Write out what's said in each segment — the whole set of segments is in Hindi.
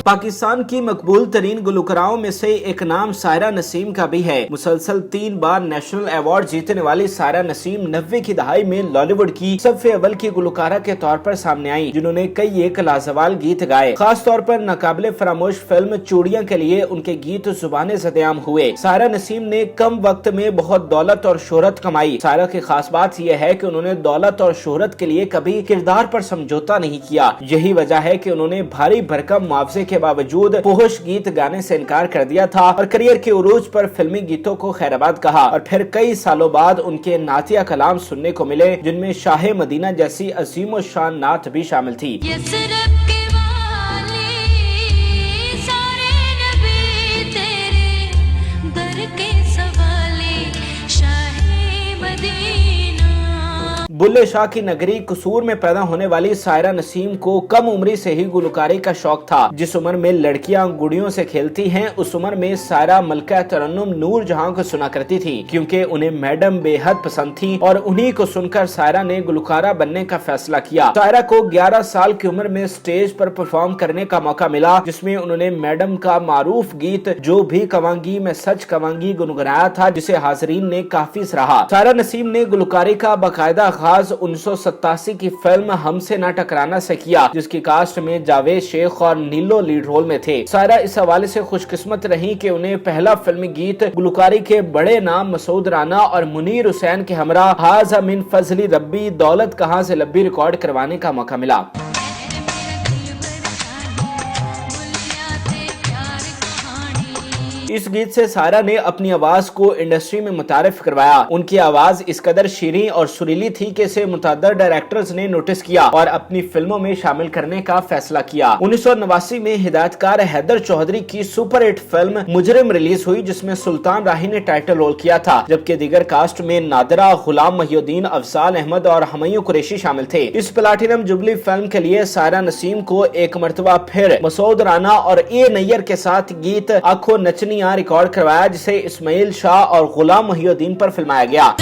पाकिस्तान की मकबूल तरीन गुलकारों में से एक नाम सायरा नसीम का भी है। मुसलसल 3 बार नेशनल अवार्ड जीतने वाली सायरा नसीम 90 की दहाई में लॉलीवुड की सबसे अव्वल की गुलकारा के तौर पर सामने आई, जिन्होंने कई एक लाजवाल गीत गाए। खास तौर पर नाकाबिले फरामोश फिल्म चूड़ियां के लिए उनके गीत जुबाने सदेआम हुए। सायरा नसीम ने कम वक्त में बहुत दौलत और शोहरत कमाई। सायरा की खास बात यह है कि उन्होंने दौलत और शोहरत के लिए कभी किरदार पर समझौता नहीं किया। यही वजह है कि उन्होंने भारी भरकम मुआवजे के बावजूद फुहुश गीत गाने से इनकार कर दिया था और करियर के उरूज पर फिल्मी गीतों को खैराबाद कहा। और फिर कई सालों बाद उनके नातिया कलाम सुनने को मिले, जिनमें शाह मदीना जैसी अजीम शान नात भी शामिल थी। बुल्ले शाह की नगरी कसूर में पैदा होने वाली सायरा नसीम को कम उम्री से ही गुलकारी का शौक था। जिस उम्र में लड़कियां गुड़ियों से खेलती हैं, उस उम्र में सायरा मलका तरन्नुम नूर जहां को सुना करती थी, क्योंकि उन्हें मैडम बेहद पसंद थी और उन्हीं को सुनकर सायरा ने गुलकारा बनने का फैसला किया। सायरा को 11 साल की उम्र में स्टेज पर परफॉर्म करने का मौका मिला, जिसमें उन्होंने मैडम का मारूफ गीत जो भी कवांगी मैं सच कवांगी गुनगुनाया था, जिसे हाजरीन ने काफी सराहा। सायरा नसीम ने गुलकारी का बाकायदा 1987 की फिल्म हमसे ना टकराना से किया, जिसकी कास्ट में जावेद शेख और नीलो लीड रोल में थे। सायरा इस हवाले से खुशकिस्मत रही कि उन्हें पहला फिल्मी गीत गुलकारी के बड़े नाम मसूद राना और मुनीर हुसैन के हमरा हाज़ा मिन फजली रब्बी दौलत कहां से लब्बी रिकॉर्ड करवाने का मौका मिला। इस गीत से सायरा ने अपनी आवाज को इंडस्ट्री में मुतारिफ करवाया। उनकी आवाज इस कदर शीरीं और सुरीली थी कि इसे मुतअद्दिद डायरेक्टर्स ने नोटिस किया और अपनी फिल्मों में शामिल करने का फैसला किया। 1989 में हिदायतकार हैदर चौधरी की सुपर हिट फिल्म मुजरिम रिलीज हुई, जिसमें सुल्तान राही ने टाइटल रोल किया था, जबकि दीगर कास्ट में नादिरा, गुलाम मोहिउद्दीन, अफजाल अहमद और हमयू कुरैशी शामिल थे। इस प्लाटिनम जुबली फिल्म के लिए सायरा नसीम को एक मरतबा फिर मसूद राना और ए नैयर के साथ गीत आखो नचनी रिकॉर्ड करवाया, जिसे इस्माइल शाह और गुलाम मोहिउद्दीन पर फिल्माया गया।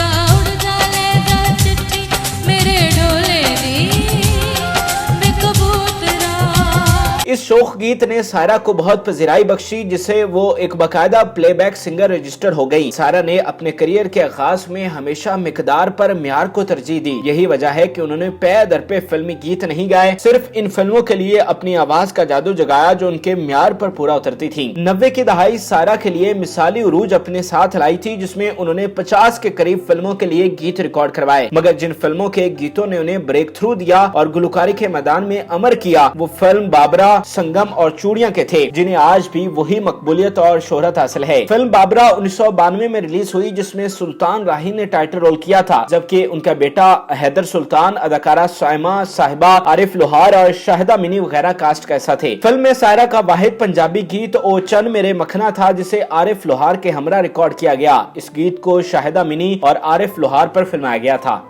इस शोक गीत ने सायरा को बहुत पजीराई बख्शी, जिसे वो एक बाकायदा प्लेबैक सिंगर रजिस्टर हो गई। सायरा ने अपने करियर के आगाज में हमेशा मिकदार पर म्यार को तरजीह दी। यही वजह है कि उन्होंने पे दर पे फिल्मी गीत नहीं गाए, सिर्फ इन फिल्मों के लिए अपनी आवाज का जादू जगाया जो उनके म्यार पर पूरा उतरती थी। 90 की दहाई सायरा के लिए मिसाली उरूज अपने साथ लाई थी, जिसमें उन्होंने 50 के करीब फिल्मों के लिए गीत रिकॉर्ड करवाए, मगर जिन फिल्मों के गीतों ने उन्हें ब्रेक थ्रू दिया और गुलकारी के मैदान में अमर किया, वो फिल्म बाबरा, संगम और चूड़ियां के थे, जिन्हें आज भी वही मकबूलियत और शोहरत हासिल है। फिल्म बाबरा 1992 में रिलीज हुई, जिसमें सुल्तान राही ने टाइटल रोल किया था, जबकि उनका बेटा हैदर सुल्तान, अदाकारा साइमा साहिबा, आरिफ लोहार और शाहिदा मिनी वगैरह कास्ट का हिस्सा थे। फिल्म में सायरा का वाहिद पंजाबी गीत ओ चन मेरे मखना था, जिसे आरिफ लोहार के हमरा रिकॉर्ड किया गया। इस गीत को शाहिदा मिनी और आरिफ लोहार पर फिल्माया गया था।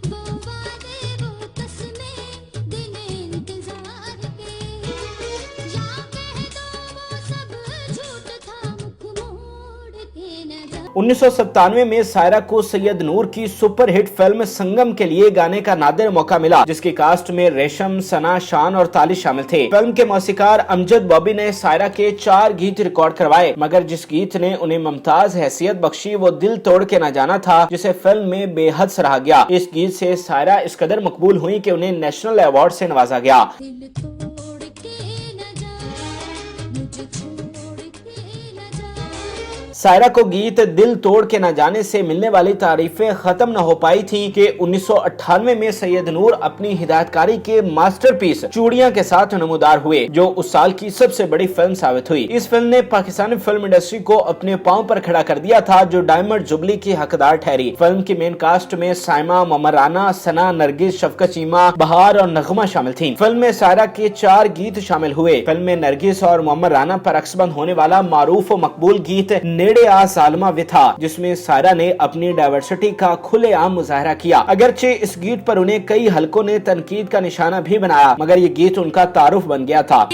उन्नीस सौ 97 में सायरा को सैयद नूर की सुपर हिट फिल्म संगम के लिए गाने का नादिर मौका मिला, जिसकी कास्ट में रेशम, सना, शान और तालिश शामिल थे। फिल्म के मौसीकार अमजद बॉबी ने सायरा के 4 गीत रिकॉर्ड करवाए, मगर जिस गीत ने उन्हें मुमताज हैसियत बख्शी वो दिल तोड़ के न जाना था, जिसे फिल्म में बेहद सराहा गया। इस गीत से सायरा इस कदर मकबूल हुई कि उन्हें नेशनल अवार्ड से नवाजा गया। सायरा को गीत दिल तोड़ के न जाने से मिलने वाली तारीफें खत्म न हो पाई थी कि 1998 में सैयद नूर अपनी हिदायतकारी के मास्टरपीस चूड़ियां के साथ नमूदार हुए, जो उस साल की सबसे बड़ी फिल्म साबित हुई। इस फिल्म ने पाकिस्तानी फिल्म इंडस्ट्री को अपने पांव पर खड़ा कर दिया था, जो डायमंड जुबली की हकदार ठहरी। फिल्म की मेन कास्ट में साइमा, मोहम्मद राना, सना, नरगिस, शफकत चीमा, बहार और नगमा शामिल थी। फिल्म में सायरा के 4 गीत शामिल हुए। फिल्म में नरगिस और मोहम्मद राना पर अक्सबंद होने वाला मारूफ और मकबूल गीत नेड़े आ सालमा वे था, जिसमें सायरा ने अपनी डाइवर्सिटी का खुलेआम मुजाहरा किया। अगरचे इस गीत पर उन्हें कई हलकों ने तनकीद का निशाना भी बनाया, मगर ये गीत उनका तारुफ बन गया था।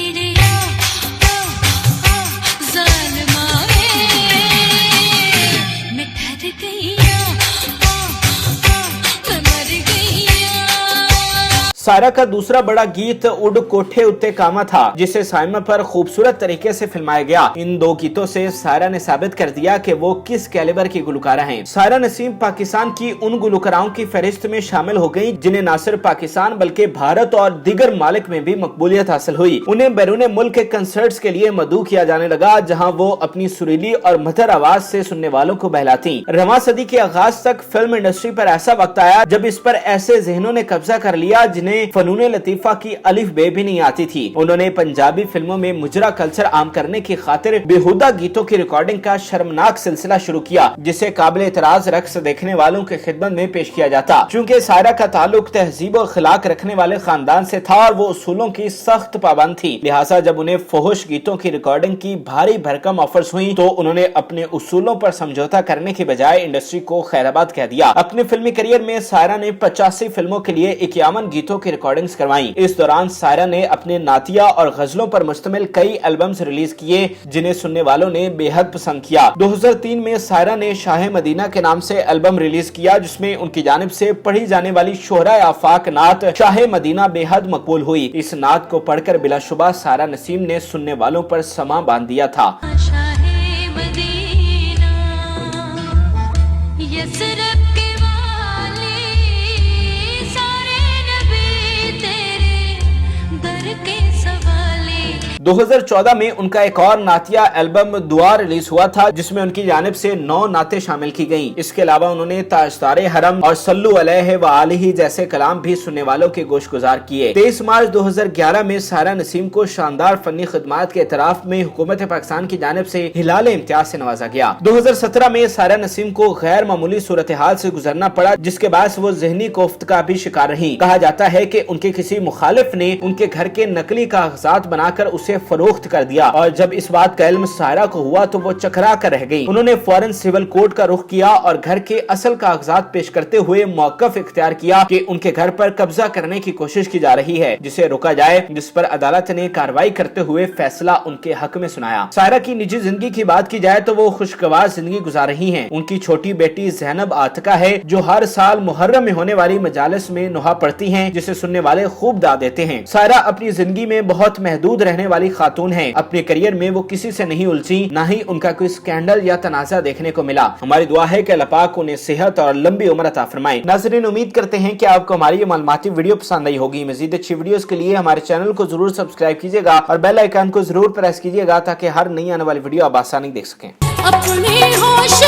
सायरा का दूसरा बड़ा गीत उड़ कोठे उत्ते कामा था, जिसे साइमा पर खूबसूरत तरीके से फिल्माया गया। इन दो गीतों से सायरा ने साबित कर दिया कि वो किस कैलिबर की गुलकारा हैं। सायरा नसीम पाकिस्तान की उन गुलकाराओं की फहरिस्त में शामिल हो गयी जिन्हें न सिर्फ पाकिस्तान बल्कि भारत और दीगर मालिक में भी मकबूलियत हासिल हुई। उन्हें बैरून मुल्क के कंसर्ट्स के लिए मदऊ किया जाने लगा, जहाँ वो अपनी सुरीली और मधुर आवाज से सुनने वालों को बहलाती। रवां सदी के आगाज तक फिल्म इंडस्ट्री पर ऐसा वक्त आया जब इस पर ऐसे जहनों ने कब्जा कर लिया जिन्हें फनून लतीफा की अलिफ बे भी नहीं आती थी। उन्होंने पंजाबी फिल्मों में मुजरा कल्चर आम करने की खातिर बेहुदा गीतों की रिकॉर्डिंग का शर्मनाक सिलसिला शुरू किया, जिसे काबिल एतराज रक्स देखने वालों के खिदमत में पेश किया जाता। चूँकि सायरा का ताल्लुक तहजीब और अखलाक रखने वाले खानदान से था और वो उसूलों की सख्त पाबंद थी, लिहाजा जब उन्हें फहुश गीतों की रिकॉर्डिंग की भारी भरकम ऑफर्स हुई तो उन्होंने अपने उसूलों पर समझौता करने की बजाय इंडस्ट्री को खैराबाद कह दिया। अपने फिल्मी करियर में सायरा ने 85 फिल्मों के लिए 51 गीतों की रिकॉर्डिंग्स करवाई। इस दौरान सायरा ने अपने नातिया और गजलों पर मुश्तमिल कई एल्बम्स रिलीज किए जिन्हें सुनने वालों ने बेहद पसंद किया। 2003 में सायरा ने शाह मदीना के नाम से एल्बम रिलीज किया, जिसमें उनकी जानिब से पढ़ी जाने वाली शोहरा आफाक नात शाह मदीना बेहद मकबूल हुई। इस नात को पढ़कर बिलाशुबा सायरा नसीम ने सुनने वालों पर समा बांध दिया था। यसरब के वाले सारे नबी तेरे दर के सवाले। 2014 में उनका एक और नातिया एल्बम दुआ रिलीज हुआ था, जिसमें उनकी जानिब से 9 नाते शामिल की गयी। इसके अलावा उन्होंने ताजदारे हरम और सल्लु अलैहि व आलिही जैसे कलाम भी सुनने वालों के गोशगुजार किए। 23 मार्च 2011 में सायरा नसीम को शानदार फनी खिदमात के एतराफ में हुकूमत पाकिस्तान की जानिब से हिलाल इम्तियाज से नवाजा गया। 2017 में सायरा नसीम को गैर मामूली सूरत हाल से गुजरना पड़ा, जिसके बाद वो जहनी कोफ्त का भी शिकार रही। कहा जाता है कि उनके किसी मुखालिफ ने उनके घर के नकली कागजात बनाकर उसे फरोख्त कर दिया और जब इस बात का इल्म सायरा को हुआ तो वो चकरा कर रह गई। उन्होंने फौरन सिविल कोर्ट का रुख किया और घर के असल कागजात पेश करते हुए मौकफ इख्तियार किया कि उनके घर पर कब्जा करने की कोशिश की जा रही है, जिसे रोका जाए, जिस पर अदालत ने कार्रवाई करते हुए फैसला उनके हक में सुनाया। सायरा की निजी जिंदगी की बात की जाए तो वो खुशगवार जिंदगी गुजार रही हैं। उनकी छोटी बेटी ज़ैनब आतिका है जो हर साल मुहर्रम में होने वाली मजालिस में नुहा पढ़ती हैं, जिसे सुनने वाले खूब दाद देते हैं। सायरा अपनी जिंदगी में बहुत महदूद रहने वाली खातून है। अपने करियर में वो किसी से नहीं उलझी, न ही उनका कोई स्कैंडल या तनाजा देखने को मिला। हमारी दुआ है कि अल्लाह पाक उन्हें सेहत और लंबी उम्र अता फरमाए। नाज़रीन, उम्मीद करते हैं कि आपको हमारी ये मालूमाती वीडियो पसंद आई होगी। मजीद अच्छी वीडियोस के लिए हमारे चैनल को जरूर सब्सक्राइब कीजिएगा और बेल आइकन को जरूर प्रेस कीजिएगा ताकि हर नई आने वाली वीडियो आप आसानी देख सकें। अपने होश